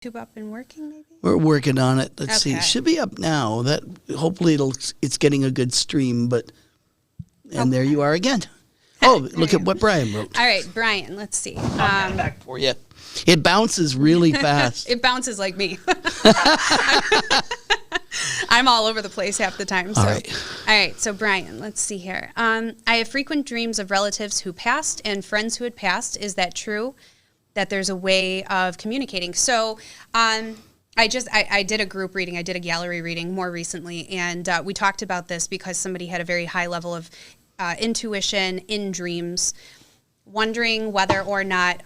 YouTube up and working, maybe? We're working on it. Let's see. It Okay. should be up now. That hopefully it's getting a good stream, and there you are again. Oh, look at what Brian wrote. All right, Brian, let's see. Back for you. It bounces really fast. It bounces like me. I'm all over the place half the time. So. All right. All right, so Brian, let's see here. I have frequent dreams of relatives who passed and friends who had passed. Is that true? That there's a way of communicating? So I did a group reading. I did a gallery reading more recently, and we talked about this because somebody had a very high level of intuition in dreams, wondering whether or not,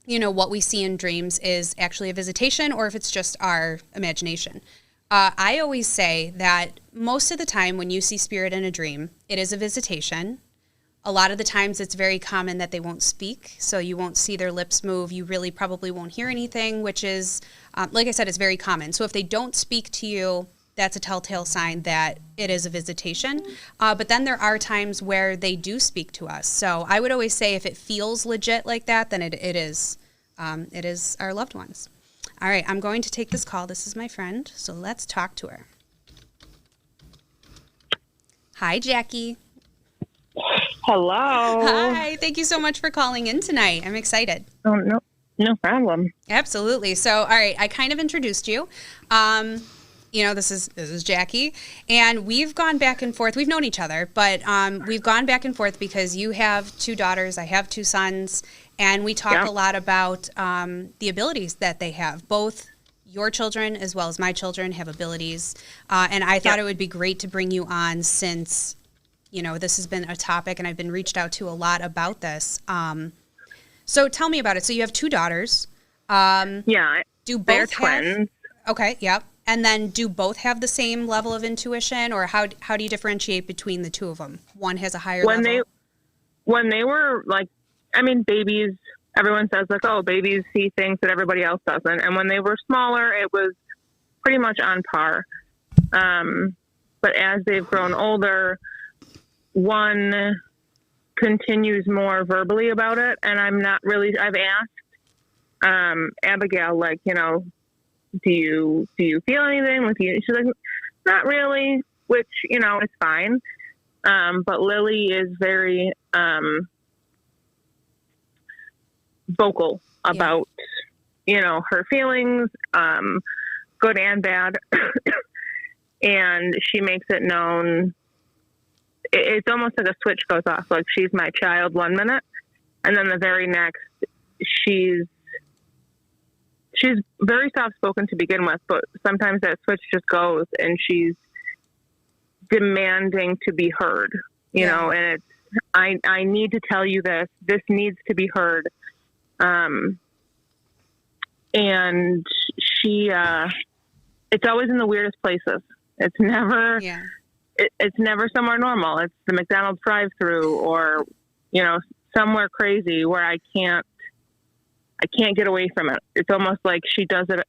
what we see in dreams is actually a visitation or if it's just our imagination. I always say that most of the time when you see spirit in a dream, it is a visitation. A lot of the times it's very common that they won't speak, so you won't see their lips move. You really probably won't hear anything, which is, like I said, it's very common. So if they don't speak to you, that's a telltale sign that it is a visitation. But then there are times where they do speak to us. So I would always say if it feels legit like that, then it is our loved ones. All right, I'm going to take this call. This is my friend, so let's talk to her. Hi, Jackie. Hello. Hi, thank you so much for calling in tonight. I'm excited. Oh, no problem. Absolutely. So, all right, I kind of introduced you. This is Jackie, and we've gone back and forth. We've known each other, but we've gone back and forth because you have 2 daughters, I have 2 sons, and we talk a lot about the abilities that they have. Both your children as well as my children have abilities, and I thought it would be great to bring you on since, this has been a topic, and I've been reached out to a lot about this. So tell me about it. So you have 2 daughters. Do both they're twins. Okay, yep. And then do both have the same level of intuition, or how do you differentiate between the 2 of them? One has a higher level? When they were babies, everyone says babies see things that everybody else doesn't. And when they were smaller, it was pretty much on par. But as they've grown older, one continues more verbally about it. And I've asked Abigail, do you feel anything with you? She's like, not really, which, is fine. But Lily is very vocal about, her feelings, good and bad. And she makes it known. It's almost like a switch goes off. Like she's my child 1 minute, and then the very next, she's very soft-spoken to begin with, but sometimes that switch just goes and she's demanding to be heard, and it's, I need to tell you this needs to be heard. And she, it's always in the weirdest places. It's never, it's never somewhere normal. It's the McDonald's drive-thru or, somewhere crazy where I can't get away from it. It's almost like she does it.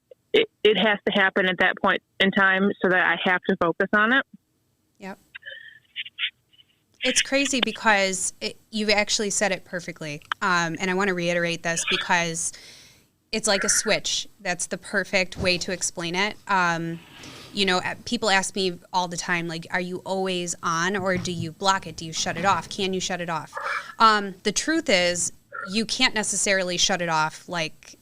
It has to happen at that point in time so that I have to focus on it. Yep. It's crazy because you've actually said it perfectly. And I want to reiterate this because it's like a switch. That's the perfect way to explain it. People ask me all the time, are you always on or do you block it? Do you shut it off? Can you shut it off? The truth is, you can't necessarily shut it off like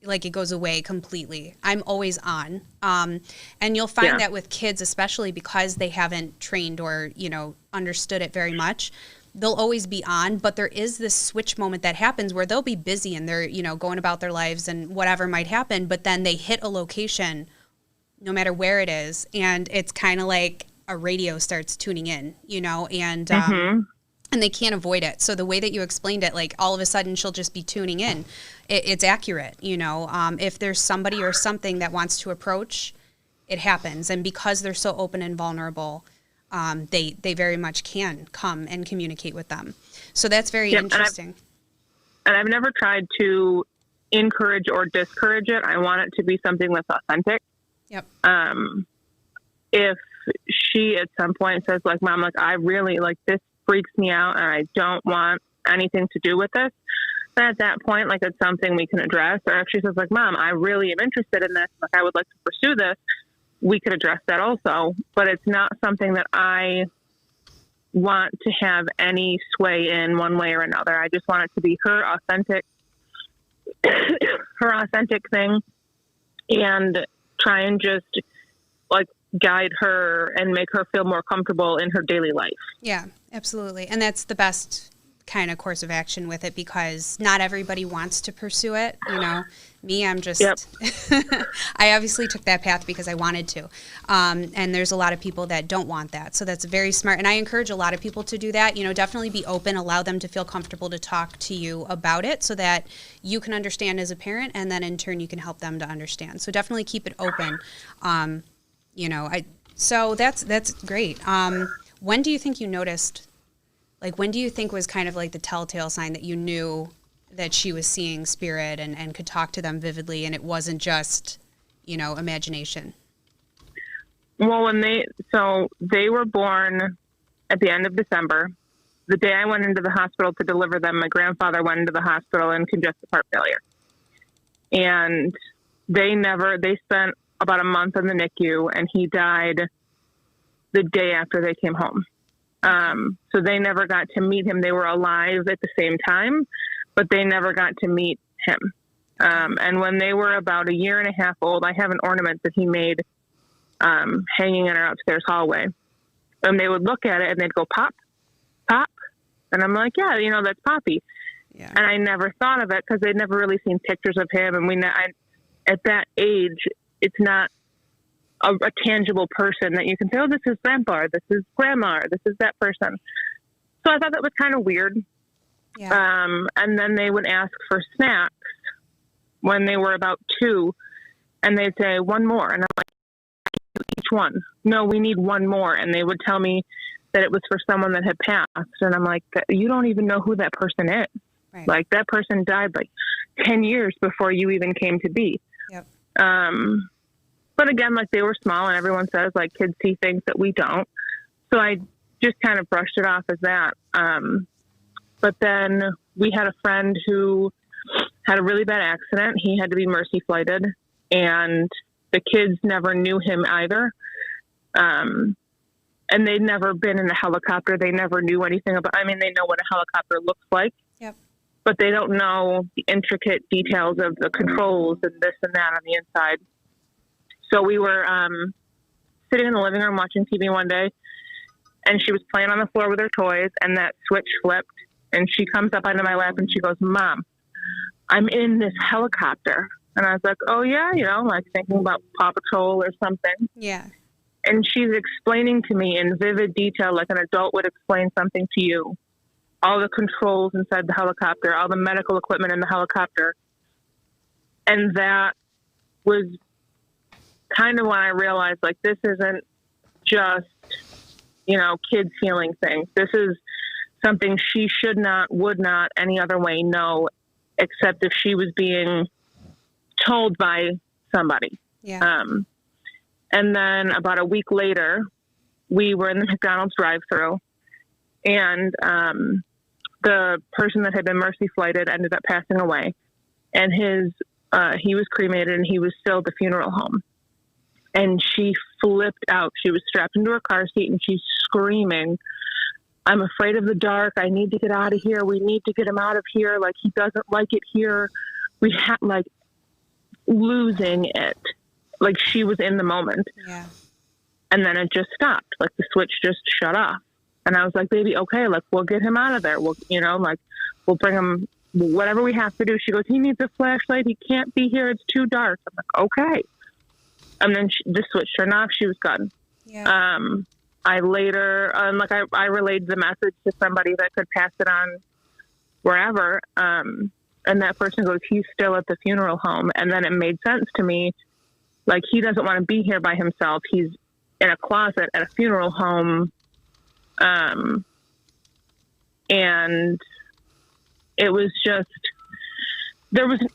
it goes away completely. I'm always on. And you'll find that with kids, especially because they haven't trained or, understood it very much, they'll always be on, but there is this switch moment that happens where they'll be busy and they're, going about their lives and whatever might happen, but then they hit a location no matter where it is. And it's kind of like a radio starts tuning in, and they can't avoid it. So the way that you explained it, all of a sudden she'll just be tuning in. It's accurate, if there's somebody or something that wants to approach, it happens. And because they're so open and vulnerable, they very much can come and communicate with them. So that's very interesting. And I've never tried to encourage or discourage it. I want it to be something that's authentic. Yep. If she at some point says Mom, I really this freaks me out and I don't want anything to do with this, then at that point, like, it's something we can address. Or if she says, like, Mom, I really am interested in this, like, I would like to pursue this, we could address that also. But it's not something that I want to have any sway in one way or another. I just want it to be her authentic thing, and try and just, like, guide her and make her feel more comfortable in her daily life. Yeah, absolutely. And that's the best kind of course of action with it, because not everybody wants to pursue it. You know, me, I'm just, yep. I obviously took that path because I wanted to. And there's a lot of people that don't want that. So that's very smart. And I encourage a lot of people to do that. You know, definitely be open, allow them to feel comfortable to talk to you about it so that you can understand as a parent, and then in turn you can help them to understand. So definitely keep it open. You know, so that's great. When do you think you noticed, like, when do you think was kind of like the telltale sign that you knew that she was seeing spirit and could talk to them vividly, and it wasn't just, you know, imagination? Well, they were born at the end of December. The day I went into the hospital to deliver them, my grandfather went into the hospital in congestive heart failure. And they spent about a month in the NICU, and he died the day after they came home. So they never got to meet him. They were alive at the same time, but they never got to meet him. And when they were about 1.5 years old, I have an ornament that he made hanging in our upstairs hallway. And they would look at it and they'd go, Pop, Pop. And I'm like, yeah, you know, that's Poppy. Yeah. And I never thought of it because they'd never really seen pictures of him. And at that age, it's not a tangible person that you can say, oh, this is Grandpa, or this is Grandma, or this is that person. So I thought that was kind of weird. Yeah. And then they would ask for snacks when they were about 2, and they'd say, one more. And I'm like, each one. No, we need one more. And they would tell me that it was for someone that had passed. And I'm like, you don't even know who that person is. Right. Like, that person died like 10 years before you even came to be. Yep. But again, like, they were small, and everyone says, like, kids see things that we don't. So I just kind of brushed it off as that. But then we had a friend who had a really bad accident. He had to be mercy flighted, and the kids never knew him either. And they'd never been in a helicopter. They never knew anything about, I mean, they know what a helicopter looks like. Yep. But they don't know the intricate details of the controls and this and that on the inside. So we were sitting in the living room watching TV one day, and she was playing on the floor with her toys, and that switch flipped, and she comes up onto my lap and she goes, Mom, I'm in this helicopter. And I was like, oh yeah, you know, like thinking about Paw Patrol or something. Yeah. And she's explaining to me in vivid detail, like an adult would explain something to you, all the controls inside the helicopter, all the medical equipment in the helicopter. And that was kind of when I realized, like, this isn't just, you know, kids feeling things. This is something she should not, would not any other way know, except if she was being told by somebody. Yeah. And then about a week later, we were in the McDonald's drive-thru, and the person that had been mercy flighted ended up passing away, and he was cremated, and he was still at the funeral home. And she flipped out. She was strapped into her car seat, and she's screaming, I'm afraid of the dark. I need to get out of here. We need to get him out of here. Like, he doesn't like it here. We had, like, losing it. Like, she was in the moment. Yeah. And then it just stopped. Like, the switch just shut off. And I was like, baby, okay, like, we'll get him out of there. We'll, you know, like, we'll bring him, whatever we have to do. She goes, he needs a flashlight. He can't be here. It's too dark. I'm like, okay. And then the switch turned off. She was gone. Yeah. I later, I relayed the message to somebody that could pass it on wherever. And that person goes, he's still at the funeral home. And then it made sense to me. Like, he doesn't want to be here by himself. He's in a closet at a funeral home. And it was just,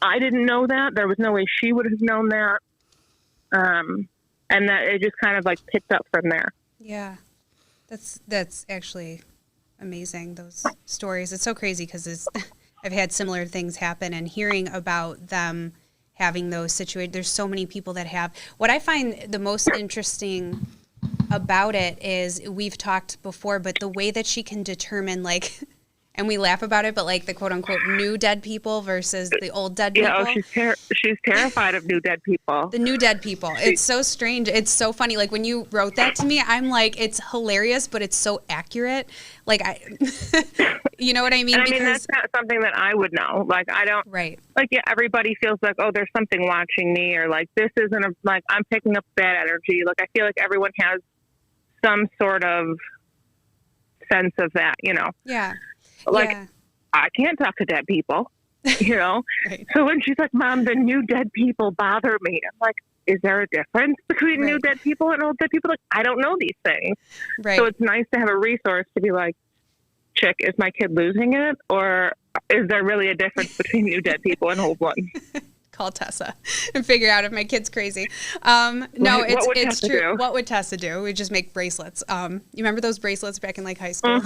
I didn't know that. There was no way she would have known that. And that it just kind of like picked up from there. Yeah. That's actually amazing, those stories. It's so crazy because I've had similar things happen, and hearing about them having those situations. There's so many people that have. What I find the most interesting about it is, we've talked before, but the way that she can determine, like, and we laugh about it, but like the quote unquote new dead people versus the old dead people. Yeah, she's terrified of new dead people. The new dead people. It's so strange. It's so funny. Like, when you wrote that to me, I'm like, it's hilarious, but it's so accurate. Like, you know what I mean? And I mean, that's not something that I would know. Like, I don't. Right. Like, yeah, everybody feels like, oh, there's something watching me, or like, this isn't like, I'm picking up bad energy. Like, I feel like everyone has some sort of sense of that, you know? Yeah. Like, yeah. I can't talk to dead people, you know? Right. So when she's like, Mom, the new dead people bother me, I'm like, is there a difference between new dead people and old dead people? Like, I don't know these things. Right. So it's nice to have a resource to be like, chick, is my kid losing it? Or is there really a difference between new dead people and old ones? Call Tessa and figure out if my kid's crazy. No, it's true. Do? What would Tessa do? We just make bracelets. You remember those bracelets back in like high school?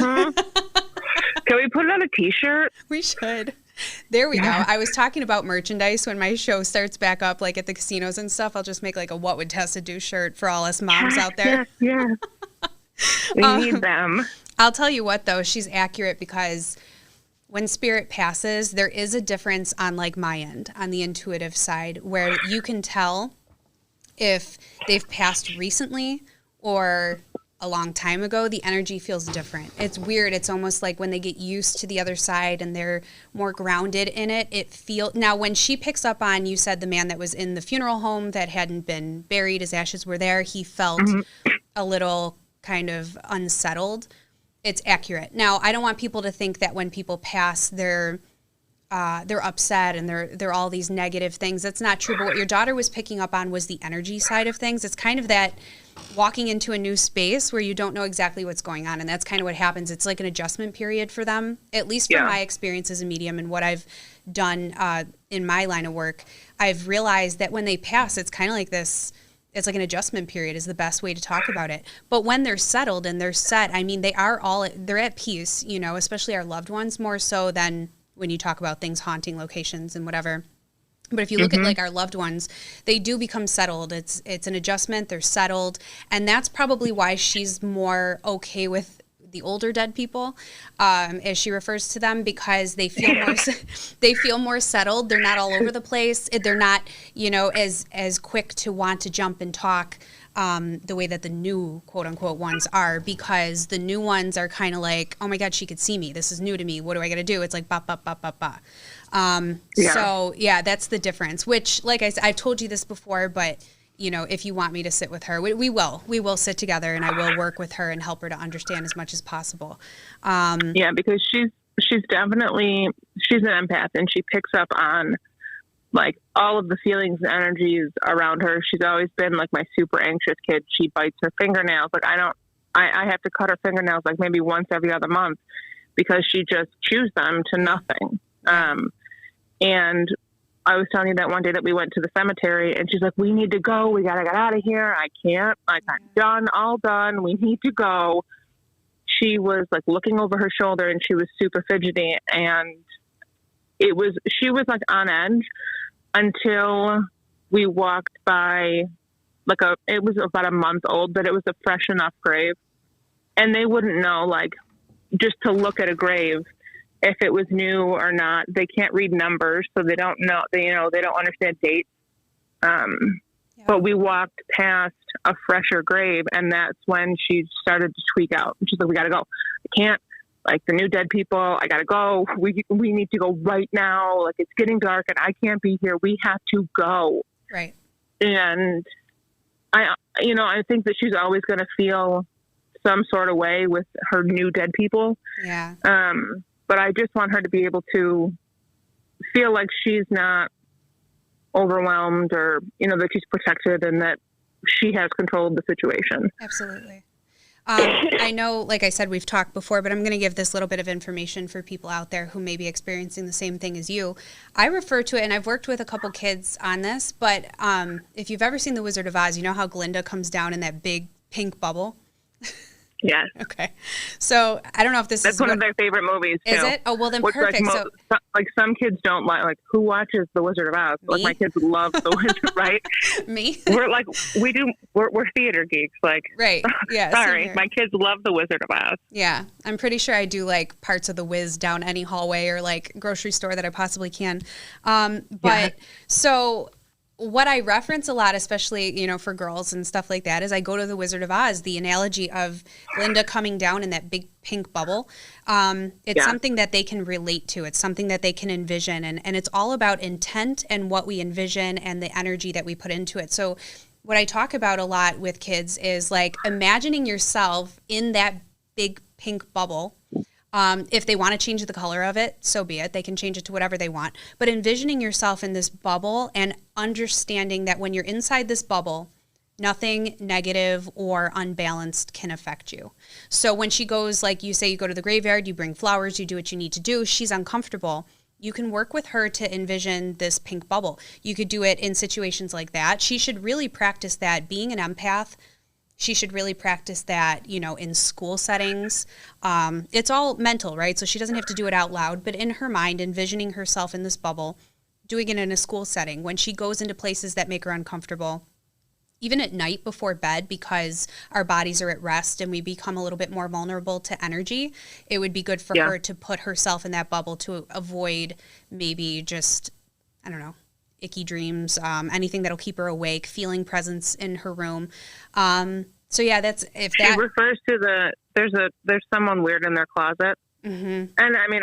Can we put it on a t-shirt? We should. There we go. I was talking about merchandise. When my show starts back up, like at the casinos and stuff, I'll just make like a "What Would Tessa Do" shirt for all us moms out there. Yes. We need them. I'll tell you what, though, she's accurate, because when spirit passes, there is a difference on like my end, on the intuitive side, where you can tell if they've passed recently or a long time ago. The energy feels different. It's weird. It's almost like when they get used to the other side and they're more grounded in it, now when she picks up on, you said the man that was in the funeral home that hadn't been buried, his ashes were there, he felt a little kind of unsettled. It's accurate. Now, I don't want people to think that when people pass, they're upset and they're all these negative things. That's not true. But what your daughter was picking up on was the energy side of things. It's kind of that walking into a new space where you don't know exactly what's going on. And that's kind of what happens. It's like an adjustment period for them, at least from my experience as a medium and what I've done in my line of work. I've realized that when they pass, it's kind of like this. It's like an adjustment period is the best way to talk about it. But when they're settled and they're set, I mean, they're at peace, you know, especially our loved ones, more so than when you talk about things haunting locations and whatever. But if you look at like our loved ones, they do become settled. It's an adjustment. They're settled. And that's probably why she's more okay with the older dead people, as she refers to them, because they feel more settled. They're not all over the place. They're not, you know, as quick to want to jump and talk the way that the new quote unquote ones are, because the new ones are kind of like, oh my God, she could see me. This is new to me. What do I got to do? It's like, ba, ba, ba, ba, ba. So yeah, that's the difference, which, like I said, I've told you this before, but you know, if you want me to sit with her, we will sit together, and I will work with her and help her to understand as much as possible. Yeah, because she's definitely, she's an empath, and she picks up on like all of the feelings and energies around her. She's always been like my super anxious kid. She bites her fingernails. Like I have to cut her fingernails like maybe once every other month because she just chews them to nothing. And I was telling you that one day that we went to the cemetery, and she's like, we need to go. We got to get out of here. I can't. Like, I'm all done. We need to go. She was like looking over her shoulder, and she was super fidgety. And she was like on edge until we walked by it was about a month old, but it was a fresh enough grave. And they wouldn't know, like, just to look at a grave, if it was new or not. They can't read numbers, so they don't know. They don't understand dates. But we walked past a fresher grave, and that's when she started to tweak out. She's like, "We got to go. I can't. Like the new dead people. I got to go. We need to go right now. Like it's getting dark, and I can't be here. We have to go." Right. And I think that she's always going to feel some sort of way with her new dead people. Yeah. But I just want her to be able to feel like she's not overwhelmed, or, you know, that she's protected and that she has control of the situation. Absolutely. I know, like I said, we've talked before, but I'm going to give this little bit of information for people out there who may be experiencing the same thing as you. I refer to it, and I've worked with a couple kids on this, but if you've ever seen The Wizard of Oz, you know how Glinda comes down in that big pink bubble? Yes. Okay. So I don't know if That's one of their favorite movies, too. Is it? Oh, well, then Which, perfect. like some kids don't like who watches The Wizard of Oz? Me? Like my kids love The Wizard, right? Me? We're theater geeks. Like, right. Yeah. sorry, my kids love The Wizard of Oz. Yeah. I'm pretty sure I do like parts of The Wiz down any hallway or like grocery store that I possibly can. So what I reference a lot, especially, you know, for girls and stuff like that, is I go to The Wizard of Oz, the analogy of Glinda coming down in that big pink bubble. It's something that they can relate to. It's something that they can envision. And it's all about intent and what we envision and the energy that we put into it. So what I talk about a lot with kids is like imagining yourself in that big pink bubble. If they want to change the color of it, so be it. They can change it to whatever they want. But envisioning yourself in this bubble and understanding that when you're inside this bubble, nothing negative or unbalanced can affect you. So when she goes, like you say, you go to the graveyard, you bring flowers, you do what you need to do, she's uncomfortable. You can work with her to envision this pink bubble. You could do it in situations like that. She should really practice that. Being an empath, she should really practice that, you know, in school settings. It's all mental, right? So she doesn't have to do it out loud, but in her mind, envisioning herself in this bubble, doing it in a school setting. When she goes into places that make her uncomfortable, even at night before bed, because our bodies are at rest and we become a little bit more vulnerable to energy, it would be good for her to put herself in that bubble to avoid maybe just, I don't know, icky dreams, anything that'll keep her awake, feeling presence in her room. So yeah, that's if that she refers to there's someone weird in their closet, and I mean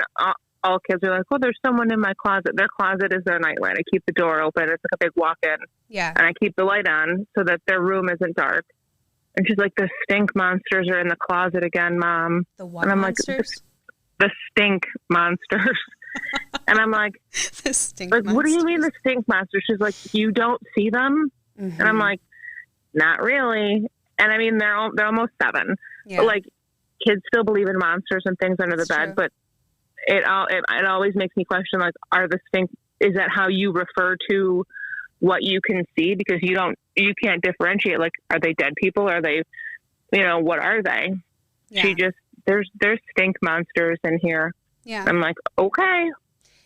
all kids are like, well, there's someone in my closet. Their closet is their nightlight. I keep the door open. It's like a big walk-in. Yeah, and I keep the light on so that their room isn't dark. And she's like, the stink monsters are in the closet again, Mom. The what and I'm monsters? Like, the stink monsters. And I'm like, the stink like, monsters. what do you mean the stink monsters? She's like, you don't see them? And I'm like, not really. And I mean, they're almost 7. Yeah. But like, kids still believe in monsters and things under the bed. True. But it always makes me question, like, is that how you refer to what you can see? Because you can't differentiate. Like, are they dead people? Are they, you know, what are they? Yeah. There's stink monsters in here. Yeah. I'm like, okay.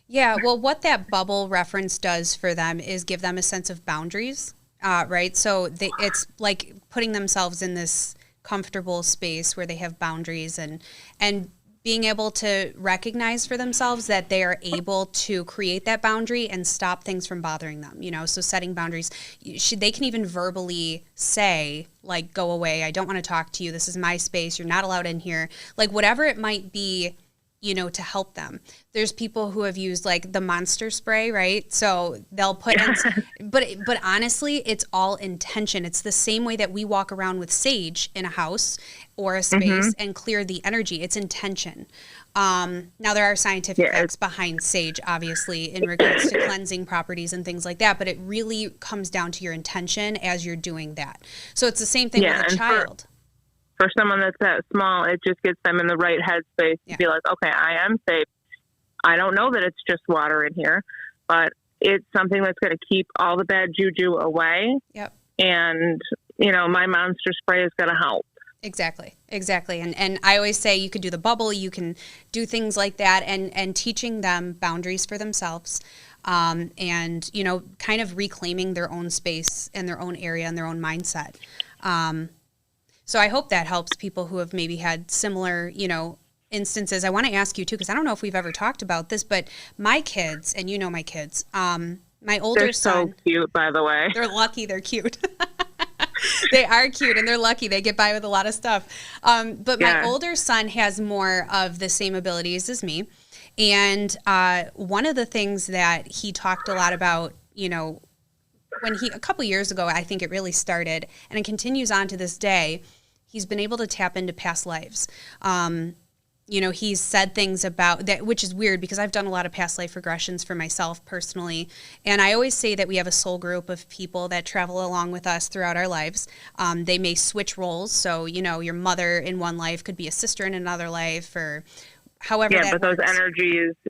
Yeah. Well, what that bubble reference does for them is give them a sense of boundaries, right? So it's like putting themselves in this comfortable space where they have boundaries and being able to recognize for themselves that they are able to create that boundary and stop things from bothering them, you know, so setting boundaries. They can even verbally say, like, go away, I don't want to talk to you, this is my space, you're not allowed in here, like whatever it might be, you know, to help them. There's people who have used like the monster spray, right? So they'll put in, but honestly, it's all intention. It's the same way that we walk around with sage in a house or a space and clear the energy. It's intention. Now there are scientific facts behind sage, obviously, in regards to cleansing properties and things like that, but it really comes down to your intention as you're doing that. So it's the same thing with a child. For someone that's that small, it just gets them in the right headspace to be like, okay, I am safe. I don't know that it's just water in here, but it's something that's going to keep all the bad juju away. Yep. And, you know, my monster spray is going to help. Exactly. And I always say you could do the bubble, you can do things like that, and teaching them boundaries for themselves, and, you know, kind of reclaiming their own space and their own area and their own mindset. So I hope that helps people who have maybe had similar, you know, instances. I want to ask you too, because I don't know if we've ever talked about this, but my kids, and you know my kids, my older son. They're so cute, by the way. They're lucky. They're cute. They are cute and they're lucky. They get by with a lot of stuff. But my older son has more of the same abilities as me. And one of the things that he talked a lot about, you know, when a couple years ago, I think it really started, and it continues on to this day, he's been able to tap into past lives. You know, he's said things about that, which is weird because I've done a lot of past life regressions for myself personally. And I always say that we have a soul group of people that travel along with us throughout our lives. They may switch roles. So, you know, your mother in one life could be a sister in another life, or however that but works.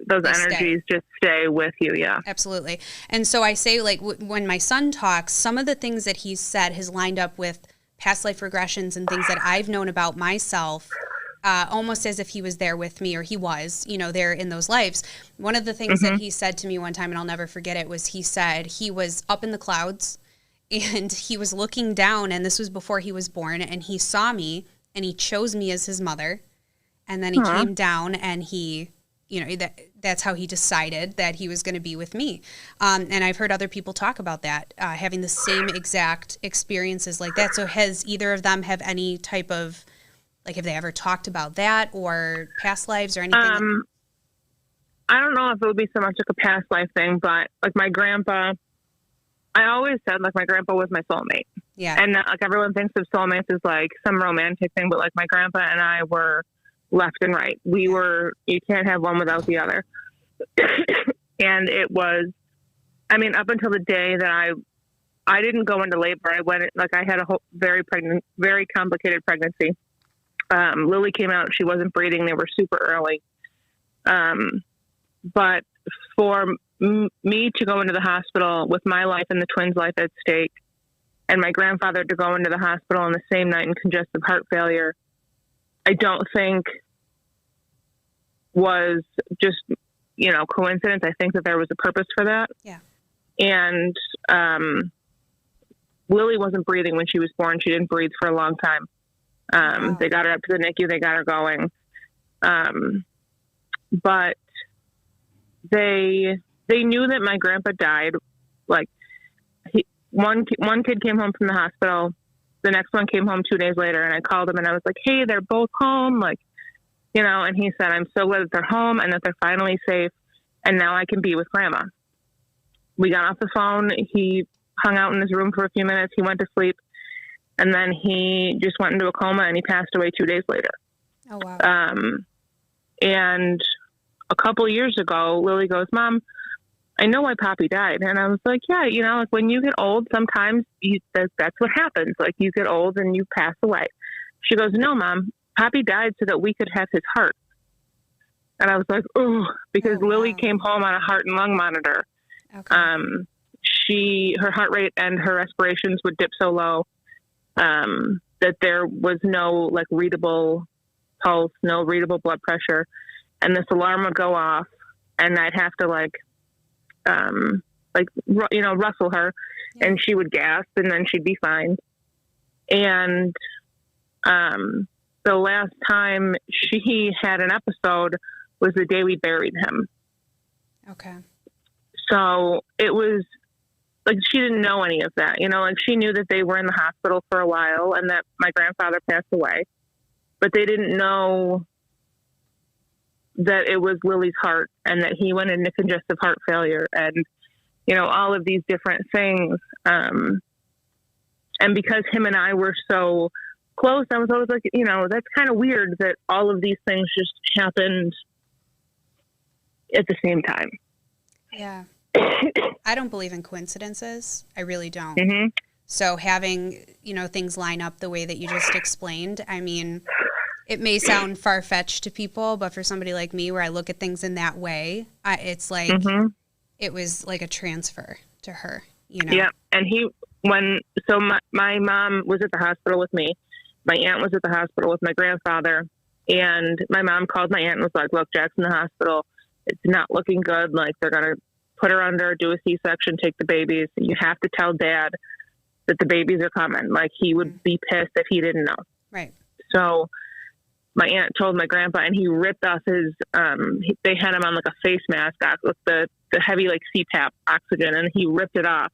those energies just stay with you. Yeah, absolutely. And so I say, like, when my son talks, some of the things that he's said has lined up with past life regressions and things that I've known about myself, almost as if he was there with me, or he was, there in those lives. One of the things that he said to me one time, and I'll never forget it, was he said he was up in the clouds and he was looking down, and this was before he was born, and he saw me and he chose me as his mother. And then he came down and he, that's how he decided that he was going to be with me. And I've heard other people talk about that, having the same exact experiences like that. So has either of them have any type of, like, have they ever talked about that or past lives or anything? I don't know if it would be so much like a past life thing, but like my grandpa, I always said like my grandpa was my soulmate. Yeah. And like everyone thinks of soulmates as like some romantic thing, but like my grandpa and I were left and right. We were, you can't have one without the other. And it was, I mean, up until the day that I didn't go into labor. I went, like I had a very complicated pregnancy. Lily came out, she wasn't breathing. They were super early. But for me to go into the hospital with my life and the twins' life at stake, and my grandfather to go into the hospital on the same night in congestive heart failure, I don't think was just, coincidence. I think that there was a purpose for that. Yeah. And Lily wasn't breathing when she was born. She didn't breathe for a long time. Wow. They got her up to the NICU. They got her going. But they knew that my grandpa died. Like one kid came home from the hospital. The next one came home 2 days later, and I called him and I was like, "Hey, they're both home." Like, and he said, "I'm so glad that they're home and that they're finally safe. And now I can be with grandma." We got off the phone. He hung out in his room for a few minutes. He went to sleep. And then he just went into a coma and he passed away 2 days later. Oh, wow. And a couple years ago, Lily goes, "Mom, I know why Poppy died." And I was like, "Yeah, like when you get old, sometimes that's what happens. Like you get old and you pass away." She goes, "No, Mom, Poppy died so that we could have his heart." And I was like, "Oh," because Lily came home on a heart and lung monitor. Okay. Her heart rate and her respirations would dip so low that there was no like readable pulse, no readable blood pressure. And this alarm would go off and I'd have to rustle her and she would gasp and then she'd be fine. And, the last time she had an episode was the day we buried him. Okay. So it was like, she didn't know any of that, like she knew that they were in the hospital for a while and that my grandfather passed away, but they didn't know that it was Lily's heart and that he went into congestive heart failure and, all of these different things. And because him and I were so close, I was always like, that's kind of weird that all of these things just happened at the same time. Yeah. I don't believe in coincidences. I really don't. Mm-hmm. So having, things line up the way that you just explained, I mean, it may sound far-fetched to people, but for somebody like me where I look at things in that way, it's like it was like a transfer to her, Yeah. And my mom was at the hospital with me. My aunt was at the hospital with my grandfather. And my mom called my aunt and was like, "Look, Jack's in the hospital. It's not looking good. Like they're going to put her under, do a C-section, take the babies. You have to tell Dad that the babies are coming." Like he would be pissed if he didn't know. Right. So my aunt told my grandpa and he ripped off his, they had him on like a face mask with the heavy like CPAP oxygen, and he ripped it off.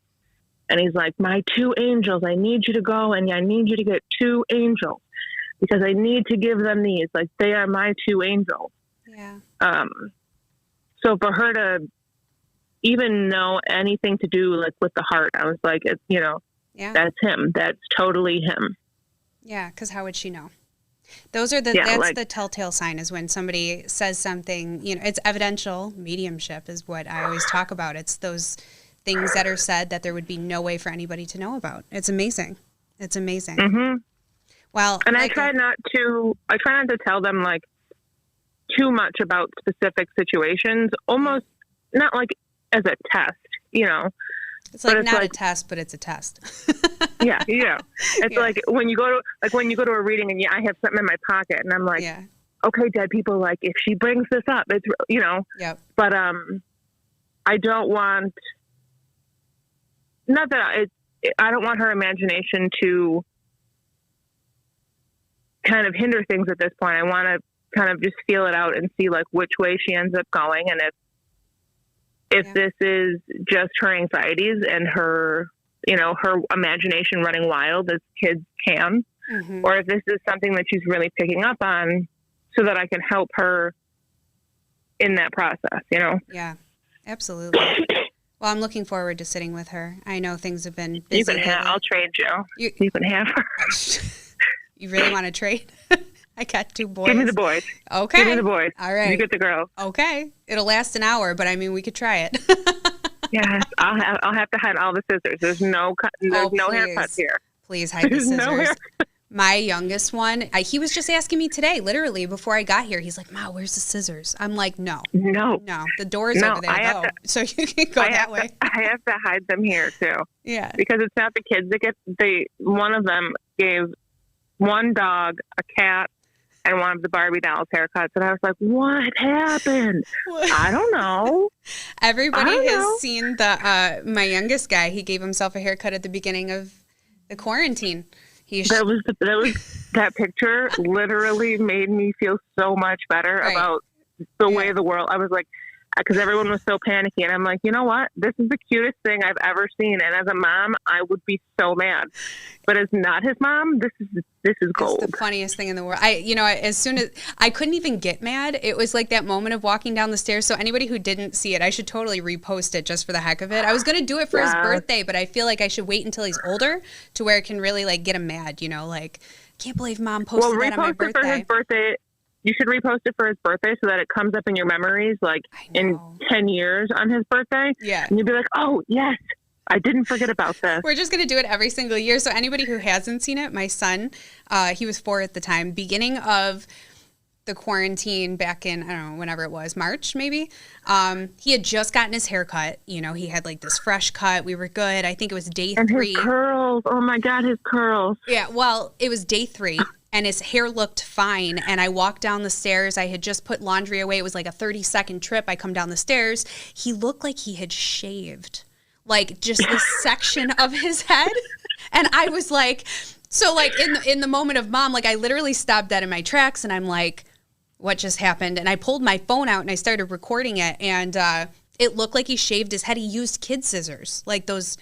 And he's like, "My 2 angels, I need you to go and I need you to get 2 angels because I need to give them these. Like they are my 2 angels." Yeah. So for her to even know anything to do like with the heart, I was like, that's him. That's totally him. Yeah. Because how would she know? That's the telltale sign is when somebody says something, it's evidential mediumship is what I always talk about. It's those things that are said that there would be no way for anybody to know about. It's amazing. It's amazing. Mm-hmm. Well, and I try not to tell them like too much about specific situations, almost not like as a test, It's like not a test, but it's a test. Yeah, it's like when you go to a reading and I have something in my pocket and I'm like, okay, dead people, like if she brings this up, it's Yep. But I don't want, not that I don't want her imagination to kind of hinder things at this point. I want to kind of just feel it out and see like which way she ends up going, and if this is just her anxieties and her imagination running wild as kids can, or if this is something that she's really picking up on, so that I can help her in that process. Yeah, absolutely. Well, I'm looking forward to sitting with her. I know things have been busy. You can have. I'll trade you. You can have her. You really want to trade? I got 2 boys. Give me the boys. Okay. Give me the boys. All right. You get the girls. Okay. It'll last an hour, but I mean, we could try it. Yes, I'll have to hide all the scissors. There's no haircuts here. Please hide the scissors. My youngest one, he was just asking me today, literally before I got here. He's like, "Ma, where's the scissors?" I'm like, "No, the door is over there, though, so you can go that way." I have to hide them here too. Yeah, because it's not the kids that get. One of them gave one dog, a cat, and one of the Barbie dolls haircuts, and I was like, "What happened?" I don't know. Everybody has seen the my youngest guy. He gave himself a haircut at the beginning of the quarantine. That picture literally made me feel so much better about the way the world. I was like, because everyone was so panicky, and I'm like, you know what? This is the cutest thing I've ever seen. And as a mom, I would be so mad, but as not his mom, this is gold. It's the funniest thing in the world. As soon as I couldn't even get mad, it was like that moment of walking down the stairs. So anybody who didn't see it, I should totally repost it just for the heck of it. I was going to do it for his birthday, but I feel like I should wait until he's older to where it can really like get him mad. Like, can't believe Mom posted that on my birthday. For his birthday. You should repost it for his birthday so that it comes up in your memories, like in 10 years on his birthday. Yeah. And you'll be like, oh, yes, I didn't forget about this. We're just going to do it every single year. So anybody who hasn't seen it, my son, he was 4 at the time, beginning of the quarantine back in, I don't know, whenever it was, March maybe. He had just gotten his hair cut. He had like this fresh cut. We were good. I think it was day 3. And his curls. Oh, my God, his curls. Yeah, well, it was day 3. And his hair looked fine. And I walked down the stairs. I had just put laundry away. It was like a 30-second trip. I come down the stairs. He looked like he had shaved, like just this section of his head. And I was like, so like in the moment of Mom, like I literally stopped dead in my tracks. And I'm like, what just happened? And I pulled my phone out and I started recording it. And it looked like he shaved his head. He used kid scissors, like those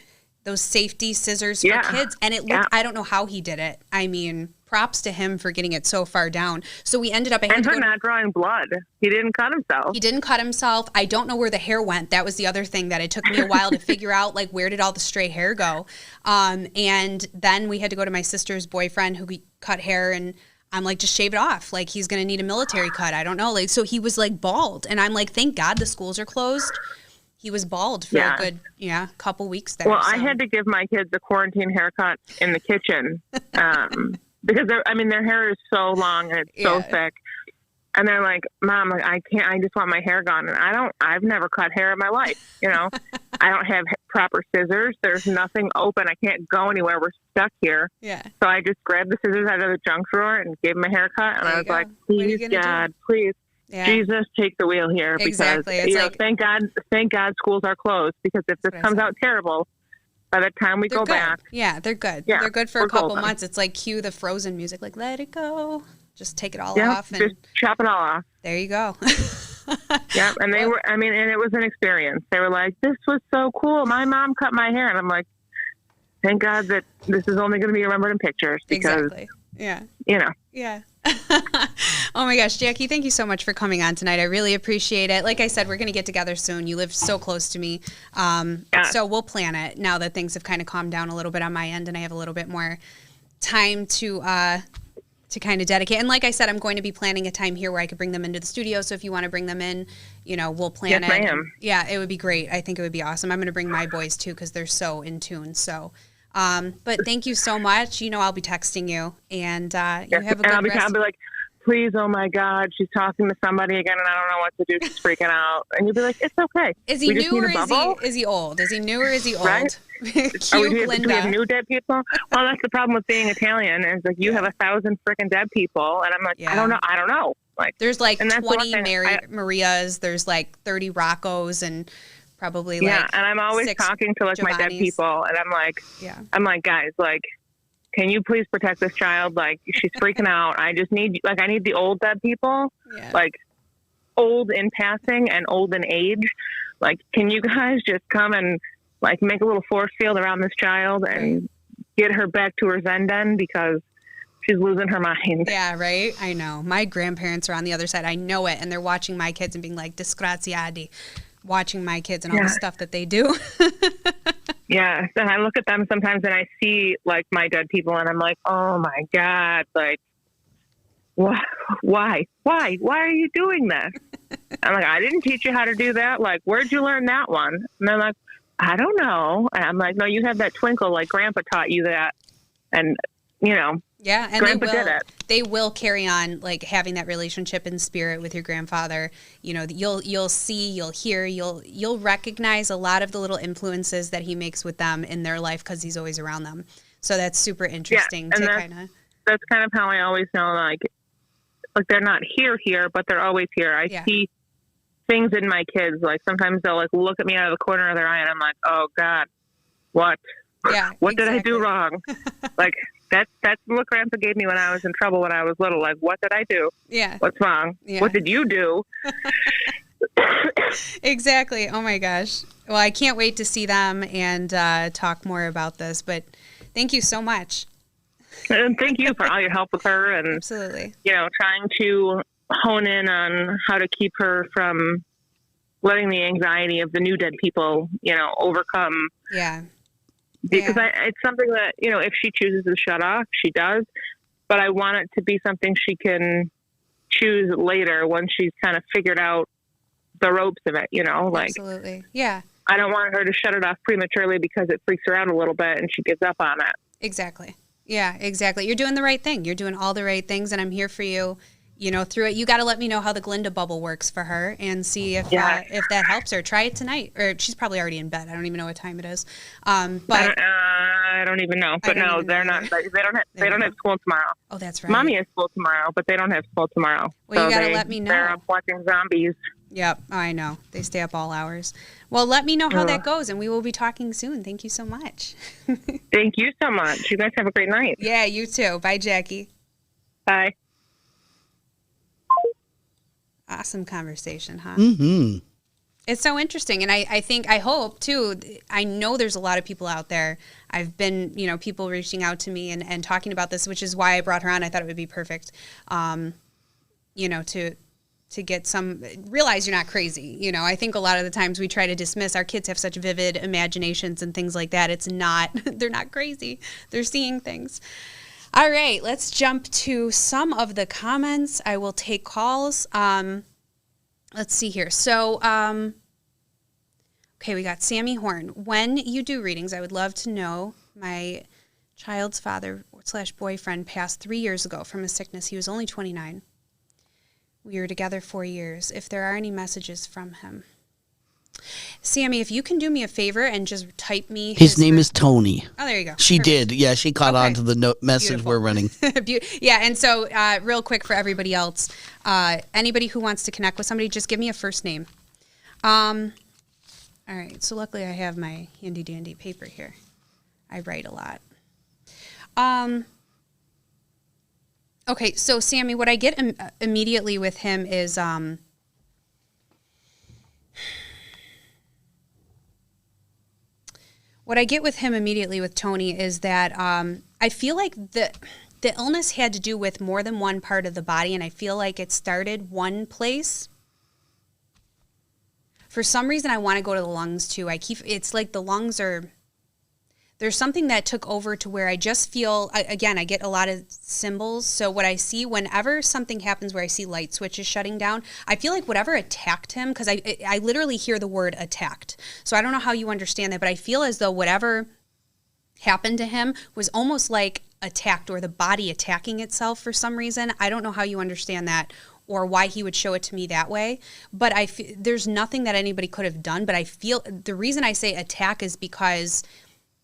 safety scissors for kids. And it looked, I don't know how he did it. I mean, props to him for getting it so far down. So we ended up... And for not drawing blood. He didn't cut himself. He didn't cut himself. I don't know where the hair went. That was the other thing that it took me a while to figure out, like, where did all the stray hair go? And then we had to go to my sister's boyfriend who cut hair, and I'm like, just shave it off. Like, he's going to need a military cut. I don't know. Like, so he was, like, bald. And I'm like, thank God the schools are closed. He was bald for a good, couple weeks there. Well, so. I had to give my kids a quarantine haircut in the kitchen. Because their hair is so long and it's so thick, and they're like, "Mom, I can't. I just want my hair gone." And I've never cut hair in my life. I don't have proper scissors. There's nothing open. I can't go anywhere. We're stuck here. Yeah. So I just grabbed the scissors out of the junk drawer and gave him a haircut. And I was like, "Please, God, please, Jesus, take the wheel here." Because thank God schools are closed. Because if this comes out terrible, by the time we go back. Yeah, they're good. Yeah, they're good for a couple months. It's like cue the Frozen music, like let it go. Just take it all off. And just chop it all off. There you go. Yeah, and they were, and it was an experience. They were like, this was so cool. My mom cut my hair. And I'm like, thank God that this is only going to be remembered in pictures. Because, Yeah. Yeah. Oh my gosh, Jackie, thank you so much for coming on tonight. I really appreciate it. Like I said, we're going to get together soon. You live so close to me. So we'll plan it now that things have kind of calmed down a little bit on my end and I have a little bit more time to kind of dedicate. And like I said, I'm going to be planning a time here where I could bring them into the studio. So if you want to bring them in, we'll plan it. Ma'am. Yeah, it would be great. I think it would be awesome. I'm going to bring my boys too because they're so in tune. So but thank you so much. I'll be texting you and you have a good rest. I'll be like, please, oh my God, she's talking to somebody again and I don't know what to do. She's freaking out. And you'd be like, it's okay. Is he new or is he old? Is he new or is he old? Right? Cute do we Linda. have new dead people? Well, that's the problem with being Italian is like you have 1,000 freaking dead people. And I'm like, I don't know. Like, there's like 20 Marias. There's like 30 Roccos and probably like and I'm always talking to like Giovannis. my dead people. And I'm like, guys, like, can you please protect this child? Like, she's freaking out. I just need, like, I need the old dead people, like old in passing and old in age. Like, can you guys just come and like make a little force field around this child and get her back to her Zen den because she's losing her mind. Yeah, right? I know. My grandparents are on the other side. I know it. And they're watching my kids and being like, disgraziati, watching my kids and all the stuff that they do. Yeah. And I look at them sometimes and I see like my dead people and I'm like, oh my God, like, why are you doing this? I'm like, I didn't teach you how to do that. Like, where'd you learn that one? And they're like, I don't know. And I'm like, no, you have that twinkle. Like Grandpa taught you that. And, you know, yeah, and Grandpa did it. They will carry on like having that relationship in spirit with your grandfather. You know, you'll see, you'll hear, you'll recognize a lot of the little influences that he makes with them in their life because he's always around them. So that's super interesting to kind of. That's kind of how I always know, like they're not here, but they're always here. I see things in my kids. Like sometimes they'll like look at me out of the corner of their eye, and I'm like, oh God, what? Yeah, what did I do wrong? Like. That's the look Grandpa gave me when I was in trouble when I was little. Like, what did I do? Yeah. What's wrong? Yeah. What did you do? Exactly. Oh, my gosh. Well, I can't wait to see them and talk more about this. But thank you so much. And thank you for all your help with her. And, absolutely. You know, trying to hone in on how to keep her from letting the anxiety of the new dead people, you know, overcome. Yeah. Because it's something that, you know, if she chooses to shut off, she does. But I want it to be something she can choose later when she's kind of figured out the ropes of it, you know? Like, absolutely. Yeah. I don't want her to shut it off prematurely because it freaks her out a little bit and she gives up on it. Exactly. Yeah, exactly. You're doing the right thing. You're doing all the right things, and I'm here for you. You know, through it, you got to let me know how the Glinda bubble works for her and see if that helps her. Try it tonight, or she's probably already in bed. I don't even know what time it is. But I don't even know. But no, they're not. They don't have school tomorrow. Oh, that's right. Mommy has school tomorrow, but they don't have school tomorrow. Well, you got to let me know. They're up watching zombies. Yep, I know. They stay up all hours. Well, let me know how that goes, and we will be talking soon. Thank you so much. Thank you so much. You guys have a great night. Yeah, you too. Bye, Jackie. Bye. Awesome conversation, huh? Mm-hmm. It's so interesting. And I hope, too, I know there's a lot of people out there. I've been, you know, people reaching out to me and talking about this, which is why I brought her on. I thought it would be perfect, you know, to get some, realize you're not crazy. You know, I think a lot of the times we try to dismiss, our kids have such vivid imaginations and things like that. It's not, they're not crazy. They're seeing things. All right, let's jump to some of the comments. I will take calls. Let's see here. So, okay, we got Sammy Horn. When you do readings, I would love to know, my child's father/boyfriend passed 3 years ago from a sickness. He was only 29. We were together 4 years. If there are any messages from him. Sammy, if you can do me a favor and just type me. His name is Tony. Oh, there you go. She did. Yeah, she caught on to the message Beautiful. we're running. Yeah, and so real quick for everybody else, anybody who wants to connect with somebody, just give me a first name. All right, so luckily I have my handy-dandy paper here. I write a lot. Okay, so Sammy, what I get immediately with him is... What I get with him immediately with Tony is that I feel like the illness had to do with more than one part of the body, and I feel like it started one place. For some reason, I want to go to the lungs too. It's like the lungs are. There's something that took over to where I just feel, again, I get a lot of symbols. So what I see whenever something happens where I see light switches shutting down, I feel like whatever attacked him, because I literally hear the word attacked. So I don't know how you understand that, but I feel as though whatever happened to him was almost like attacked or the body attacking itself for some reason. I don't know how you understand that or why he would show it to me that way. But there's nothing that anybody could have done. But I feel the reason I say attack is because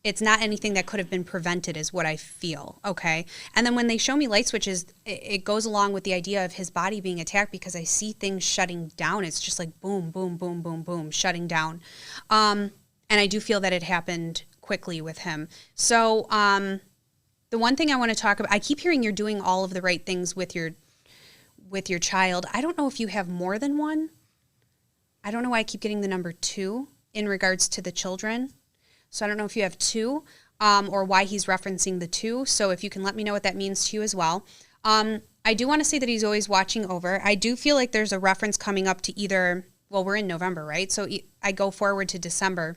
it's not anything that could have been prevented is what I feel, okay? And then when they show me light switches, it goes along with the idea of his body being attacked because I see things shutting down. It's just like boom, boom, boom, boom, boom, shutting down. And I do feel that it happened quickly with him. So the one thing I want to talk about, I keep hearing you're doing all of the right things with your child. I don't know if you have more than one. I don't know why I keep getting the number 2 in regards to the children. So I don't know if you have 2 or why he's referencing the 2. So if you can let me know what that means to you as well. I do want to say that he's always watching over. I do feel like there's a reference coming up to either, well, we're in November, right? So I go forward to December.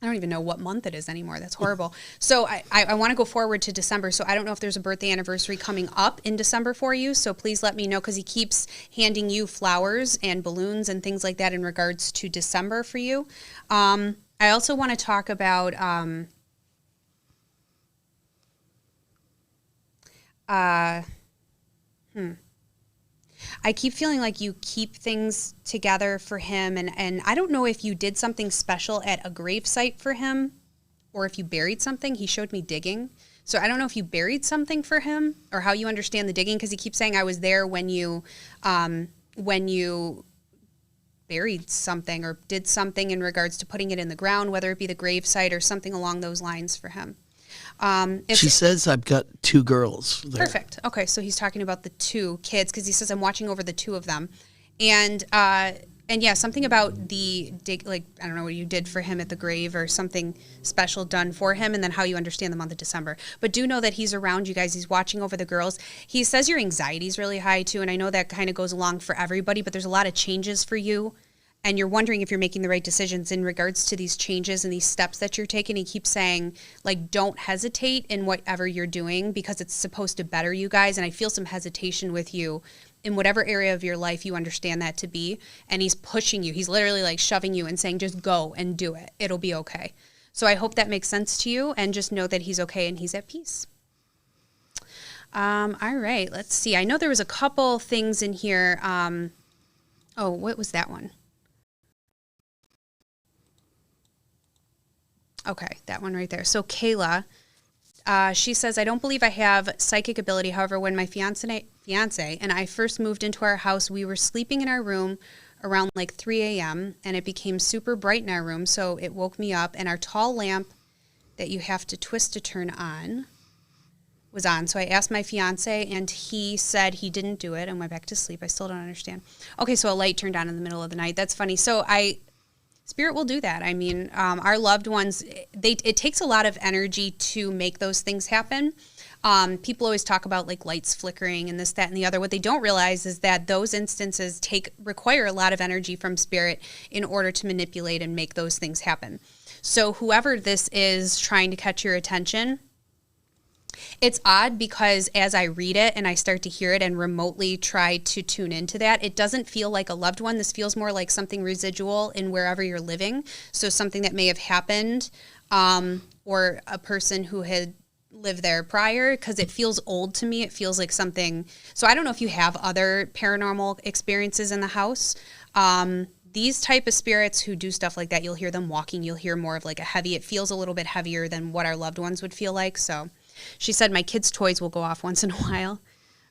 I don't even know what month it is anymore. That's horrible. So I want to go forward to December. So I don't know if there's a birthday anniversary coming up in December for you. So please let me know because he keeps handing you flowers and balloons and things like that in regards to December for you. I also want to talk about I keep feeling like you keep things together for him, and I don't know if you did something special at a gravesite for him or if you buried something. He showed me digging. So I don't know if you buried something for him or how you understand the digging because he keeps saying I was there when you buried something or did something in regards to putting it in the ground, whether it be the gravesite or something along those lines for him. She says I've got 2 girls there. Perfect. Okay, so he's talking about the 2 kids because he says I'm watching over the 2 of them. And yeah, something about the dig, like, I don't know what you did for him at the grave or something special done for him and then how you understand the month of December. But do know that he's around you guys. He's watching over the girls. He says your anxiety is really high too. And I know that kind of goes along for everybody, but there's a lot of changes for you. And you're wondering if you're making the right decisions in regards to these changes and these steps that you're taking. He keeps saying, like, don't hesitate in whatever you're doing because it's supposed to better you guys. And I feel some hesitation with you in whatever area of your life you understand that to be. And he's pushing you. He's literally like shoving you and saying, just go and do it. It'll be okay. So I hope that makes sense to you. And just know that he's okay and he's at peace. All right, let's see. I know there was a couple things in here. Oh, what was that one? Okay, that one right there. So Kayla, she says, I don't believe I have psychic ability. However, when my fiance and I first moved into our house, we were sleeping in our room around like 3 a.m. and it became super bright in our room. So it woke me up and our tall lamp that you have to twist to turn on was on. So I asked my fiance and he said he didn't do it and went back to sleep. I still don't understand. Okay, so a light turned on in the middle of the night. That's funny. So Spirit will do that. I mean, our loved ones, it takes a lot of energy to make those things happen. People always talk about like lights flickering and this, that, and the other. What they don't realize is that those instances require a lot of energy from Spirit in order to manipulate and make those things happen. So whoever this is trying to catch your attention, it's odd because as I read it and I start to hear it and remotely try to tune into that, it doesn't feel like a loved one. This feels more like something residual in wherever you're living. So something that may have happened or a person who had lived there prior because it feels old to me. It feels like something. So I don't know if you have other paranormal experiences in the house. These type of spirits who do stuff like that, you'll hear them walking. You'll hear more of like a heavy. It feels a little bit heavier than what our loved ones would feel like. So she said my kids' toys will go off once in a while.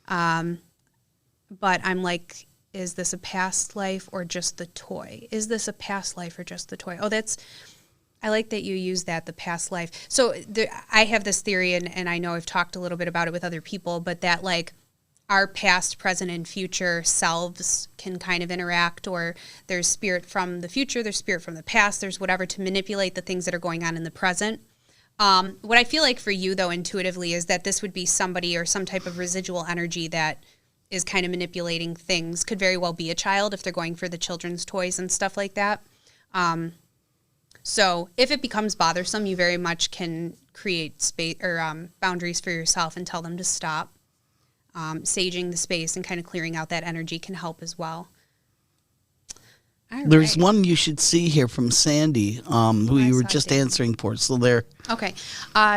But I'm like, is this a past life or just the toy? Is this a past life or just the toy? Oh, I like that you use that, the past life. So I have this theory, and I know I've talked a little bit about it with other people, but that like our past, present, and future selves can kind of interact, or there's spirit from the future, there's spirit from the past, there's whatever to manipulate the things that are going on in the present. What I feel like for you, though, intuitively, is that this would be somebody or some type of residual energy that is kind of manipulating things. Could very well be a child if they're going for the children's toys and stuff like that. So if it becomes bothersome, you very much can create space or boundaries for yourself and tell them to stop. Saging the space and kind of clearing out that energy can help as well. All There's right. one you should see here from Sandy, who I you were saw just Sandy. answering for. So there. Okay.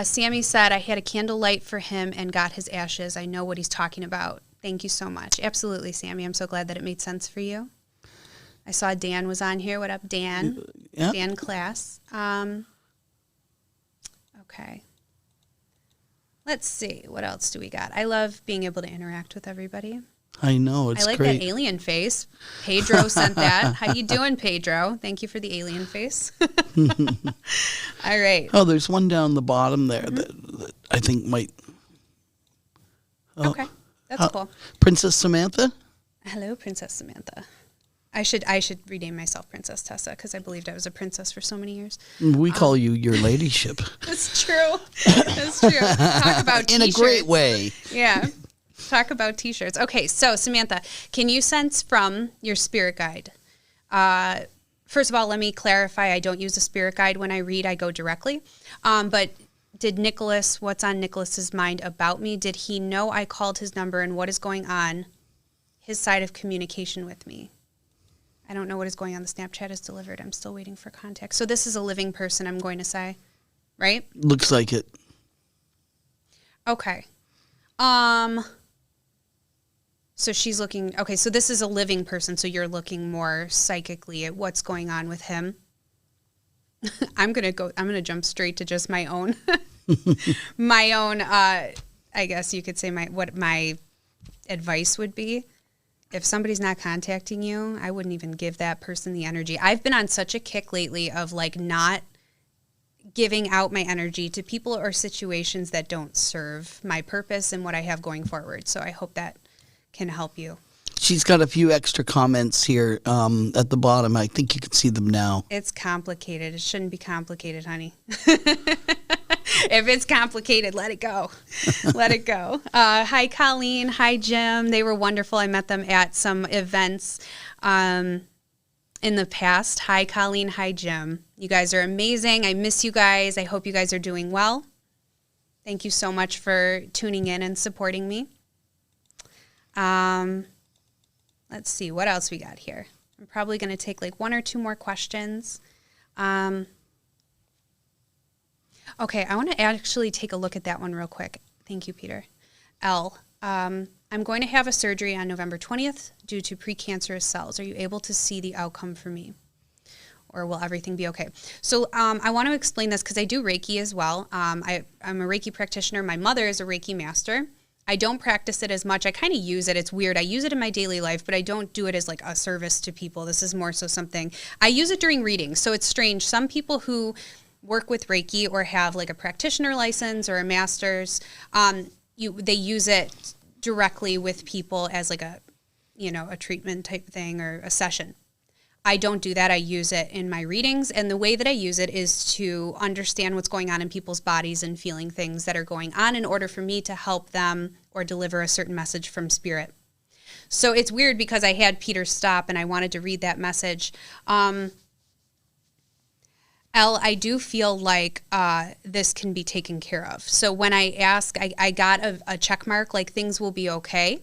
Sammy said, I had a candlelight for him and got his ashes. I know what he's talking about. Thank you so much. Absolutely, Sammy. I'm so glad that it made sense for you. I saw Dan was on here. What up, Dan? Yeah. Dan Class. Okay. Let's see. What else do we got? I love being able to interact with everybody. I know, it's I like great. that alien face. Pedro sent that. How you doing, Pedro? Thank you for the alien face. All right. Oh, there's one down the bottom there that I think might. Oh, Okay. That's cool. Princess Samantha? Hello, Princess Samantha. I should rename myself Princess Tessa because I believed I was a princess for so many years. We call you your ladyship. That's true. That's true. Talk about In a t-shirts. great way. Yeah. Talk about t-shirts. Okay, so Samantha, can you sense from your spirit guide? First of all, let me clarify. I don't use a spirit guide when I read. I go directly. But did Nicholas, what's on Nicholas's mind about me? Did he know I called his number and what is going on? His side of communication with me. I don't know what is going on. The Snapchat is delivered. I'm still waiting for contact. So this is a living person, I'm going to say, right? Looks like it. Okay. So she's looking, okay, so this is a living person, so you're looking more psychically at what's going on with him. I'm going to jump straight to just my own, I guess you could say what my advice would be. If somebody's not contacting you, I wouldn't even give that person the energy. I've been on such a kick lately of like not giving out my energy to people or situations that don't serve my purpose and what I have going forward. So I hope that can help you. She's got a few extra comments here at the bottom. I think you can see them now. It's complicated. It shouldn't be complicated, honey. If it's complicated, let it go. Let it go. Hi, Colleen. Hi, Jim. They were wonderful. I met them at some events in the past. Hi, Colleen. Hi, Jim. You guys are amazing. I miss you guys. I hope you guys are doing well. Thank you so much for tuning in and supporting me. Let's see what else we got here. I'm probably going to take like one or two more questions. Okay, I want to actually take a look at that one real quick. Thank you, Peter. L, I'm going to have a surgery on November 20th due to precancerous cells. Are you able to see the outcome for me? Or will everything be okay? So I want to explain this because I do Reiki as well. I'm a Reiki practitioner. My mother is a Reiki master. I don't practice it as much. I kind of use it. It's weird. I use it in my daily life, but I don't do it as like a service to people. This is more so something. I use it during readings, so it's strange. Some people who work with Reiki or have like a practitioner license or a master's, they use it directly with people as like a treatment type thing or a session. I don't do that. I use it in my readings, and the way that I use it is to understand what's going on in people's bodies and feeling things that are going on in order for me to help them or deliver a certain message from spirit. So it's weird because I had Peter stop and I wanted to read that message. Elle, I do feel like this can be taken care of. So when I ask, I got a check mark, like things will be okay,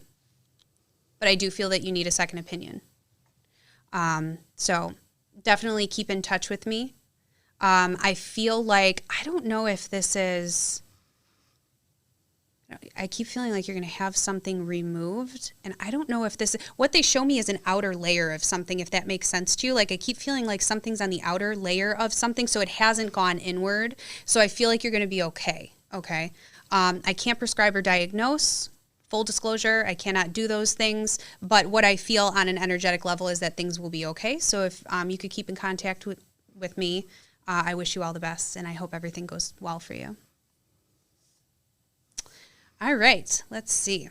but I do feel that you need a second opinion. So definitely keep in touch with me. I feel like, I don't know if this is, I keep feeling like you're going to have something removed. And I don't know if this, what they show me is an outer layer of something, if that makes sense to you. Like I keep feeling like something's on the outer layer of something, so it hasn't gone inward. So I feel like you're going to be okay. Okay. I can't prescribe or diagnose. Full disclosure, I cannot do those things, but what I feel on an energetic level is that things will be okay. So if you could keep in contact with me, I wish you all the best, and I hope everything goes well for you. All right, let's see.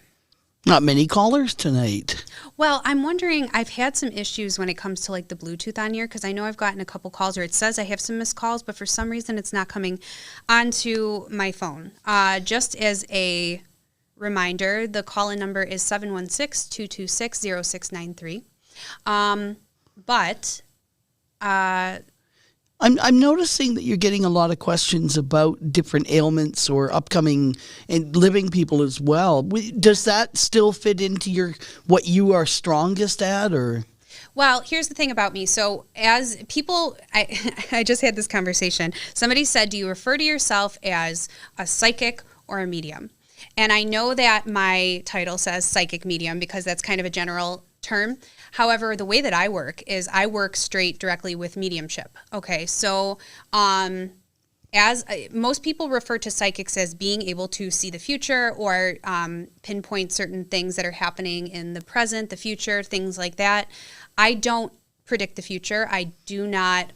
Not many callers tonight. Well, I'm wondering, I've had some issues when it comes to like the Bluetooth on here, because I know I've gotten a couple calls, or it says I have some missed calls, but for some reason it's not coming onto my phone. Just as a reminder, the call-in number is 716-226-0693. I'm noticing that you're getting a lot of questions about different ailments or upcoming and living people as well. Does that still fit into what you are strongest at, or? Well, here's the thing about me. So as people, I just had this conversation. Somebody said, do you refer to yourself as a psychic or a medium? And I know that my title says psychic medium because that's kind of a general term. However, the way that I work is I work straight directly with mediumship. Okay, so as most people refer to psychics as being able to see the future or pinpoint certain things that are happening in the present, the future, things like that. I don't predict the future. I do not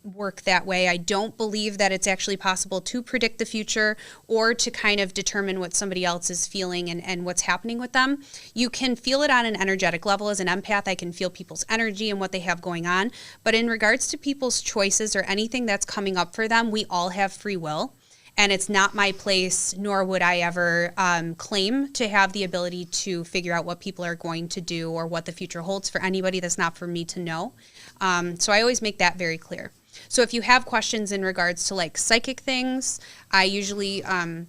work that way. I don't believe that it's actually possible to predict the future or to kind of determine what somebody else is feeling and what's happening with them. You can feel it on an energetic level. As an empath, I can feel people's energy and what they have going on. But in regards to people's choices or anything that's coming up for them, we all have free will. And it's not my place, nor would I ever claim to have the ability to figure out what people are going to do or what the future holds for anybody. That's not for me to know. So I always make that very clear. So if you have questions in regards to like psychic things, I usually I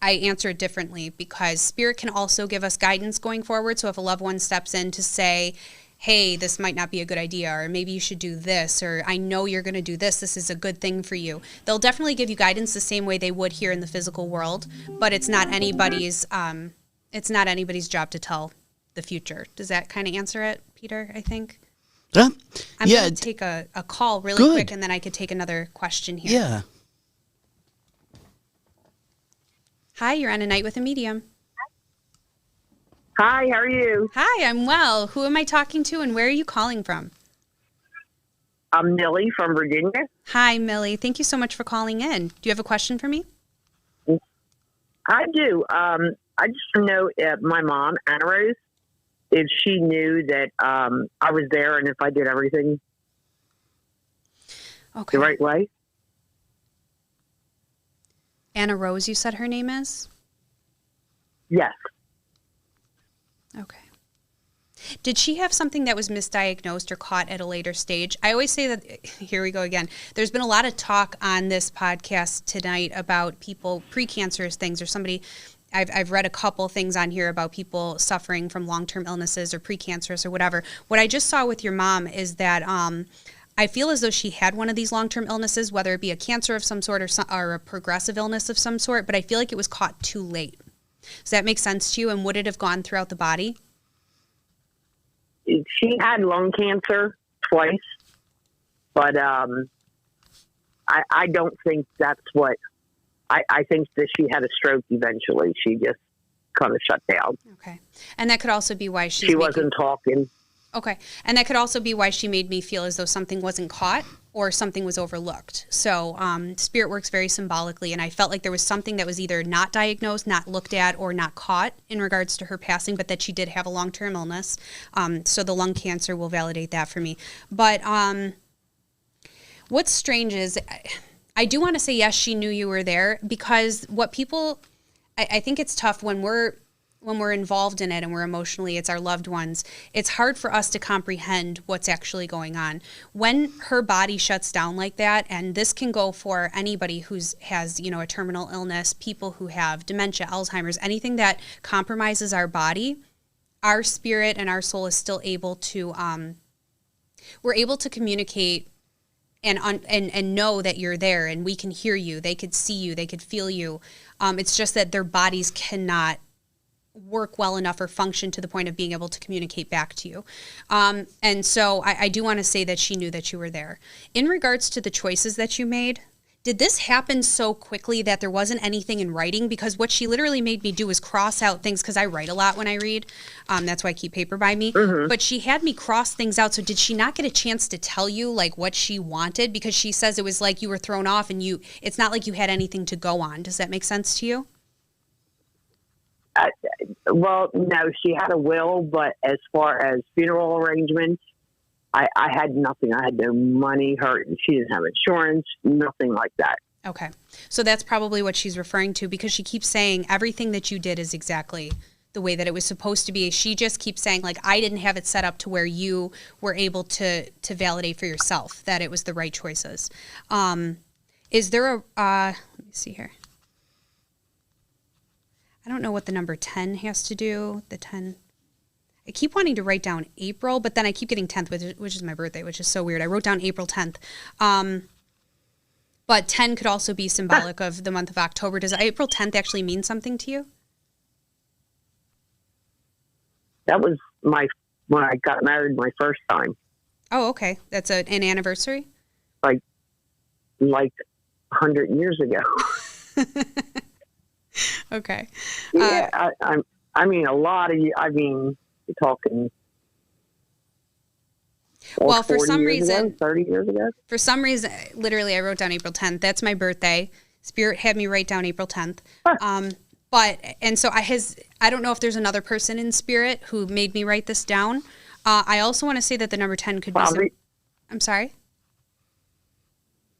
answer it differently because spirit can also give us guidance going forward. So if a loved one steps in to say, hey, this might not be a good idea, or maybe you should do this, or I know you're going to do this. This is a good thing for you. They'll definitely give you guidance the same way they would here in the physical world, but it's not anybody's job to tell the future. Does that kind of answer it, Peter, I think? Yeah. I'm going to take a call really quick, and then I could take another question here. Yeah. Hi, you're on A Night with a Medium. Hi, how are you? Hi, I'm well. Who am I talking to and where are you calling from? I'm Millie from Virginia. Hi, Millie. Thank you so much for calling in. Do you have a question for me? I do. I just want to know if my mom, Anna Rose, if she knew that I was there and if I did everything the right way. Anna Rose, you said her name is? Yes. Okay. Did she have something that was misdiagnosed or caught at a later stage? I always say that, here we go again, there's been a lot of talk on this podcast tonight about people, precancerous things, or somebody, I've read a couple things on here about people suffering from long-term illnesses or precancerous or whatever. What I just saw with your mom is that I feel as though she had one of these long-term illnesses, whether it be a cancer of some sort or a progressive illness of some sort, but I feel like it was caught too late. Does that make sense to you? And would it have gone throughout the body? She had lung cancer twice, but I don't think that's what, I think that she had a stroke eventually. She just kind of shut down. Okay. And that could also be why she wasn't talking. Okay. And that could also be why she made me feel as though something wasn't caught or something was overlooked. So spirit works very symbolically, and I felt like there was something that was either not diagnosed, not looked at, or not caught in regards to her passing, but that she did have a long-term illness. So the lung cancer will validate that for me. But what's strange is I do want to say, yes, she knew you were there, because what people, I think it's tough when we're involved in it and we're emotionally, it's our loved ones, it's hard for us to comprehend what's actually going on. When her body shuts down like that, and this can go for anybody who's has, a terminal illness, people who have dementia, Alzheimer's, anything that compromises our body, our spirit and our soul is still able to, we're able to communicate and know that you're there, and we can hear you, they could see you, they could feel you. It's just that their bodies cannot work well enough or function to the point of being able to communicate back to you. And so I do want to say that she knew that you were there. In regards to the choices that you made, did this happen so quickly that there wasn't anything in writing? Because what she literally made me do was cross out things, because I write a lot when I read. That's why I keep paper by me. Mm-hmm. But she had me cross things out. So did she not get a chance to tell you like what she wanted? Because she says it was like you were thrown off and it's not like you had anything to go on. Does that make sense to you? Well, no, she had a will, but as far as funeral arrangements, I had nothing. I had no money. She didn't have insurance, nothing like that. Okay. So that's probably what she's referring to, because she keeps saying everything that you did is exactly the way that it was supposed to be. She just keeps saying, like, I didn't have it set up to where you were able to validate for yourself that it was the right choices. Is there let me see here. I don't know what the number 10 has to do. The 10. I keep wanting to write down April, but then I keep getting 10th, which is my birthday, which is so weird. I wrote down April 10th. But 10 could also be symbolic of the month of October. Does April 10th actually mean something to you? That was when I got married my first time. Oh, okay. That's an anniversary? Like 100 years ago. Okay. Yeah, I mean, a lot of you, I mean, you're talking. Well, for some reason, 30 years ago. For some reason, literally, I wrote down April 10th. That's my birthday. Spirit had me write down April 10th. So I don't know if there's another person in Spirit who made me write this down. I also want to say that the number 10 could be. I'm sorry.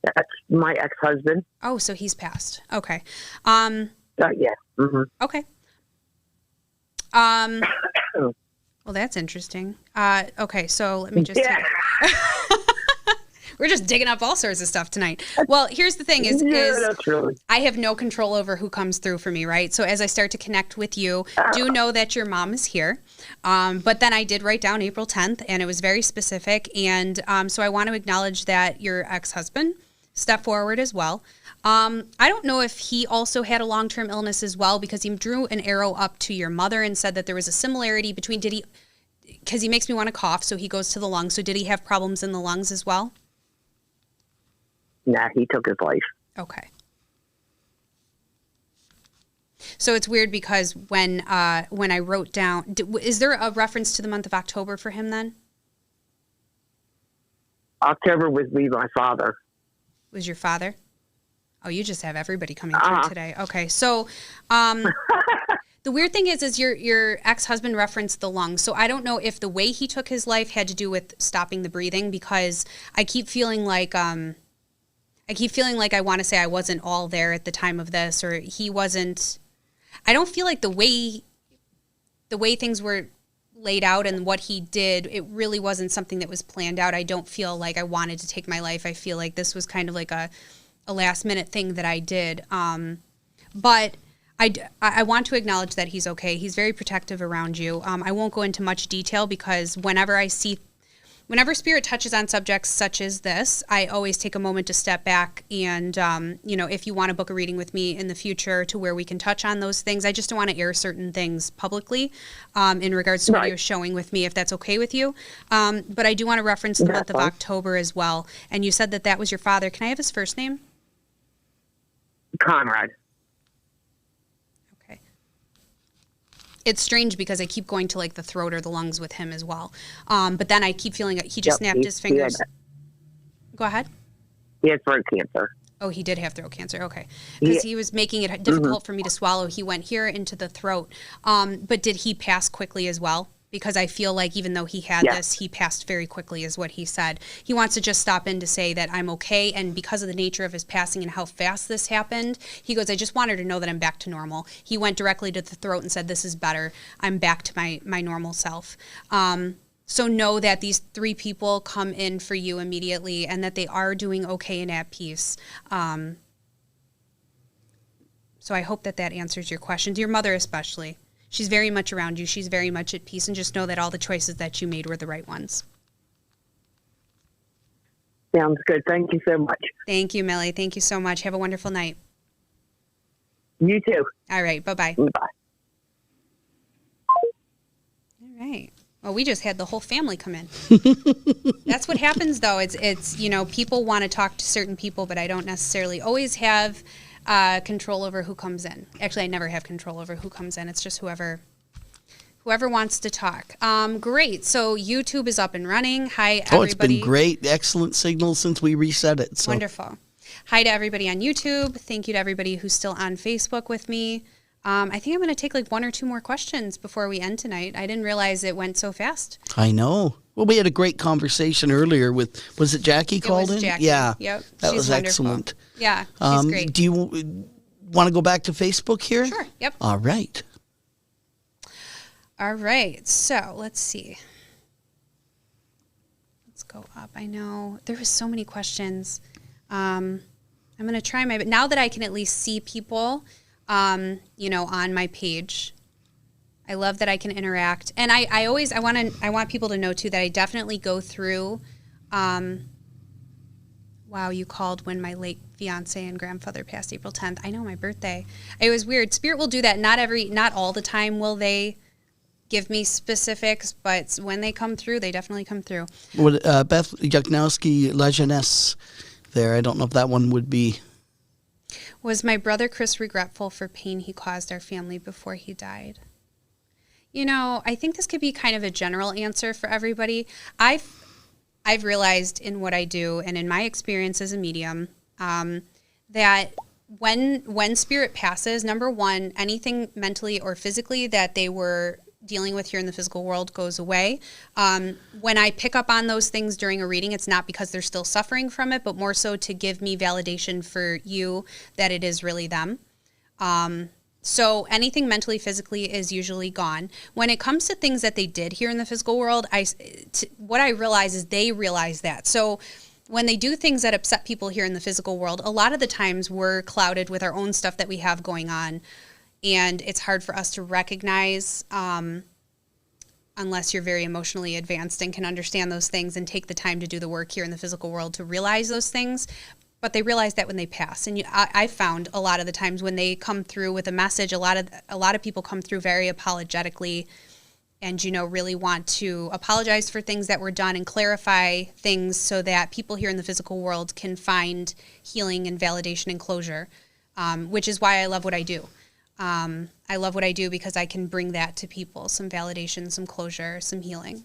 That's my ex-husband. Oh, so he's passed. Okay. Yeah. Mm-hmm. Okay. Well, that's interesting. Okay, so let me just. Yeah. We're just digging up all sorts of stuff tonight. Well, here's the thing: is I have no control over who comes through for me, right? So as I start to connect with you, do know that your mom is here. But then I did write down April 10th, and it was very specific. And so I want to acknowledge that your ex-husband stepped forward as well. I don't know if he also had a long-term illness as well, because he drew an arrow up to your mother and said that there was a similarity between, because he makes me want to cough, so he goes to the lungs. So did he have problems in the lungs as well? Nah, he took his life. Okay. So it's weird because when I wrote down, is there a reference to the month of October for him then? October would be my father. Was your father? Oh, you just have everybody coming through today. Okay, so the weird thing is your ex-husband referenced the lungs. So I don't know if the way he took his life had to do with stopping the breathing, because I keep feeling like I want to say I wasn't all there at the time of this, or he wasn't. I don't feel like the way things were laid out and what he did, it really wasn't something that was planned out. I don't feel like I wanted to take my life. I feel like this was kind of like a last minute thing that I did. But I want to acknowledge that he's okay. He's very protective around you. I won't go into much detail, because whenever Spirit touches on subjects such as this, I always take a moment to step back and, if you want to book a reading with me in the future to where we can touch on those things, I just don't want to air certain things publicly in regards to what you're showing with me, if that's okay with you. But I do want to reference the month of October as well. And you said that was your father. Can I have his first name? Conrad. Okay. It's strange because I keep going to like the throat or the lungs with him as well. But then I keep feeling he just snapped his fingers. Go ahead. He had throat cancer. Oh, he did have throat cancer. Okay. Because he was making it difficult for me to swallow. He went here into the throat. But did he pass quickly as well? Because I feel like even though he had this, he passed very quickly is what he said. He wants to just stop in to say that I'm okay. And because of the nature of his passing and how fast this happened, he goes, I just want her to know that I'm back to normal. He went directly to the throat and said, this is better. I'm back to my normal self. So know that these 3 people come in for you immediately and that they are doing okay and at peace. So I hope that answers your question. Your mother especially. She's very much around you. She's very much at peace. And just know that all the choices that you made were the right ones. Sounds good. Thank you so much. Thank you, Millie. Thank you so much. Have a wonderful night. You too. All right. Bye-bye. Bye. All right. Well, we just had the whole family come in. That's what happens, though. It's people want to talk to certain people, but I don't necessarily always have control over who comes in. Actually, I never have control over who comes in. It's just whoever wants to talk. Great. So YouTube is up and running. Hi, everybody. Oh, it's been great. Excellent signal since we reset it. So. Wonderful. Hi to everybody on YouTube. Thank you to everybody who's still on Facebook with me. I think I'm going to take like 1 or 2 more questions before we end tonight. I didn't realize it went so fast. I know. Well, we had a great conversation earlier with, was it Jackie called in? Jackie. Yeah. Yep. That She's was wonderful. excellent. Yeah, she's great. Do you want to go back to Facebook here? Sure. Yep. All right. All right. So let's see. Let's go up. I know there was so many questions. I'm going to try but now that I can at least see people, on my page, I love that I can interact. And I want people to know too that I definitely go through, wow, you called when my late fiance and grandfather passed April 10th. I know, my birthday. It was weird. Spirit will do that. Not all the time will they give me specifics, but when they come through, they definitely come through. Beth Yaknowski, La Jeunesse there. I don't know if that one would be. Was my brother Chris regretful for pain he caused our family before he died? You know, I think this could be kind of a general answer for everybody. I've realized in what I do and in my experience as a medium that when spirit passes, number one, anything mentally or physically that they were dealing with here in the physical world goes away. When I pick up on those things during a reading, it's not because they're still suffering from it, but more so to give me validation for you that it is really them. So anything mentally, physically is usually gone. When it comes to things that they did here in the physical world, what I realize is they realize that. So when they do things that upset people here in the physical world, a lot of the times we're clouded with our own stuff that we have going on. And it's hard for us to recognize unless you're very emotionally advanced and can understand those things and take the time to do the work here in the physical world to realize those things. But they realize that when they pass. And I found a lot of the times when they come through with a message, a lot of people come through very apologetically and, you know, really want to apologize for things that were done and clarify things so that people here in the physical world can find healing and validation and closure, which is why I love what I do. I love what I do because I can bring that to people, some validation, some closure, some healing.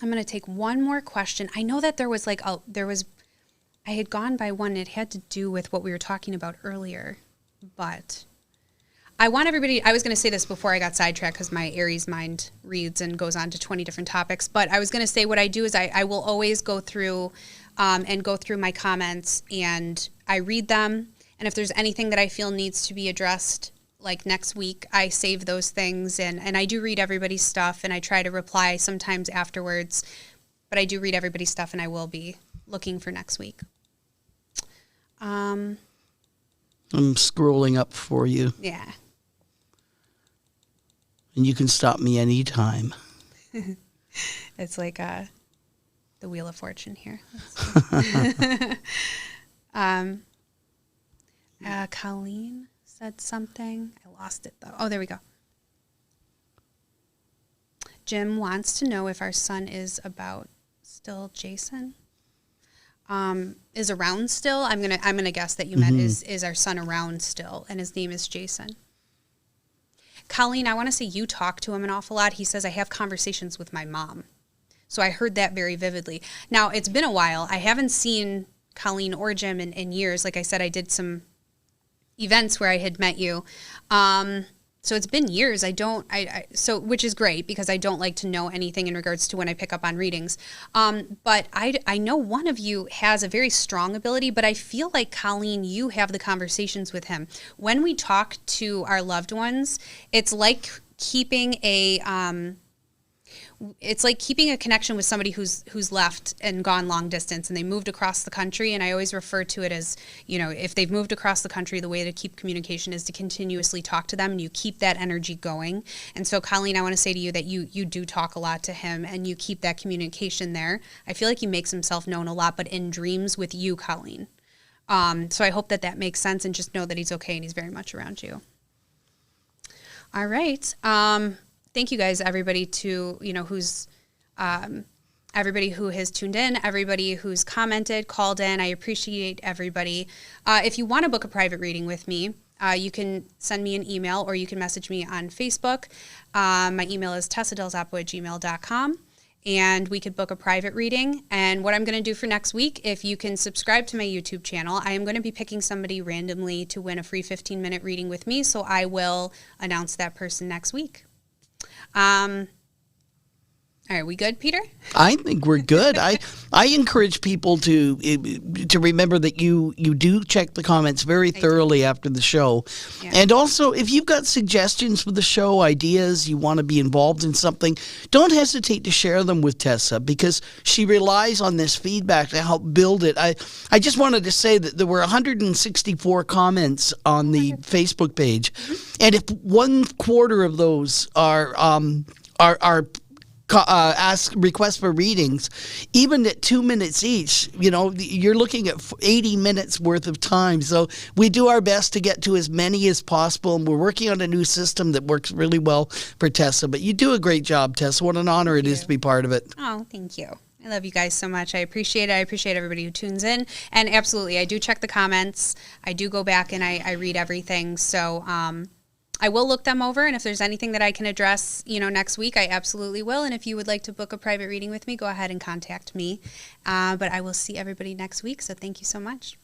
I'm going to take one more question. I know that I had gone by one. It had to do with what we were talking about earlier, but I want everybody, I was going to say this before I got sidetracked because my Aries mind reads and goes on to 20 different topics, but I was going to say what I do is I will always go through and go through my comments and I read them. And if there's anything that I feel needs to be addressed, like next week, I save those things and I do read everybody's stuff and I try to reply sometimes afterwards, but I do read everybody's stuff and I will be looking for next week. I'm scrolling up for you. Yeah. And you can stop me anytime. It's like the Wheel of Fortune here. Colleen said something. I lost it, though. Oh, there we go. Jim wants to know if our son is about still Jason. Is around still. I'm gonna guess that you meant is our son around still, and his name is Jason. Colleen, I want to say you talk to him an awful lot. He says I have conversations with my mom, so I heard that very vividly. Now it's been a while. I haven't seen Colleen or Jim in years. Like I said, I did some events where I had met you. So it's been years. So which is great because I don't like to know anything in regards to when I pick up on readings. But I know one of you has a very strong ability, but I feel like, Colleen, you have the conversations with him. When we talk to our loved ones, it's like keeping a connection with somebody who's left and gone long distance and they moved across the country. And I always refer to it as, you know, if they've moved across the country, the way to keep communication is to continuously talk to them and you keep that energy going. And so, Colleen, I want to say to you that you do talk a lot to him and you keep that communication there. I feel like he makes himself known a lot, but in dreams with you, Colleen. So I hope that makes sense and just know that he's okay and he's very much around you. All right. Thank you guys, everybody everybody who has tuned in, everybody who's commented, called in. I appreciate everybody. If you want to book a private reading with me, you can send me an email or you can message me on Facebook. My email is tessadelzappo@gmail.com. And we could book a private reading. And what I'm going to do for next week, if you can subscribe to my YouTube channel, I am going to be picking somebody randomly to win a free 15-minute reading with me. So I will announce that person next week. I All right, we good, Peter? I think we're good. I encourage people to remember that you do check the comments very thoroughly after the show. Yeah. And also, if you've got suggestions for the show, ideas, you want to be involved in something, don't hesitate to share them with Tessa, because she relies on this feedback to help build it. I just wanted to say that there were 164 comments on the Facebook page, and if 1/4 of those are ask requests for readings, even at 2 minutes each, you're looking at 80 minutes worth of time. So we do our best to get to as many as possible, and we're working on a new system that works really well for Tessa. But you do a great job, Tessa. What an honor it is to be part of it. Oh, thank you. I love you guys so much. I appreciate it. I appreciate everybody who tunes in. And absolutely, I do check the comments. I do go back and I read everything. So I will look them over, and if there's anything that I can address, next week, I absolutely will. And if you would like to book a private reading with me, go ahead and contact me. But I will see everybody next week, so thank you so much.